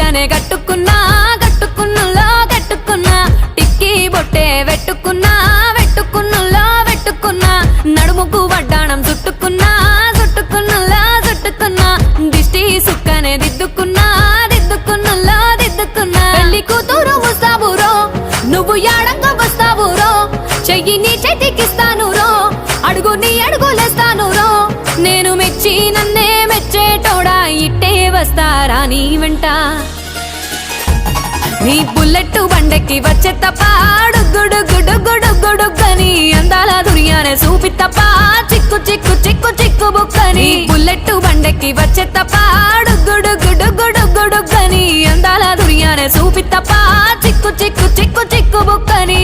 సుక్కనే కట్టుకున్నా కట్టుకున్నులో కట్టుకున్నా టిక్కీ బొట్టే వెట్టుకున్నా వెట్టుకున్నులో వెట్టుకున్నా నడుముకు వడ్డాణం చుట్టుకున్నా చుట్టుకున్నులో చుట్టుకున్నా దిష్టి సుక్కనే దిద్దుకున్నా దిద్దుకున్నులో దిద్దుకున్నా పెళ్లి కూతురు వస్తావురో నువ్వు యాడంగా వస్తావురో చెయ్యి నీ చేతికిస్తాను రో అడుగు నీ అడుగులేస్తాను రో నేను మెచ్చి నన్నే మెచ్చేటోడా ఇట్టే వస్తారా నీ వెంట నీ బుల్లెట్టు బండెక్కి వచ్చే తప్ప గుడుగుడుగుడుగుడుగుడుగని అందాల దుర్యానే చూపి తప్ప చిక్కు చిక్కు చిక్కు చిక్కు బుక్కని బుల్లెట్టు బండెక్కి వచ్చే తప్ప గుడుగుడుగుడుగుడుగని అందాల దుర్యానే చూపి తప్ప చిక్కు చిక్కు చిక్కు చిక్కు బుక్కని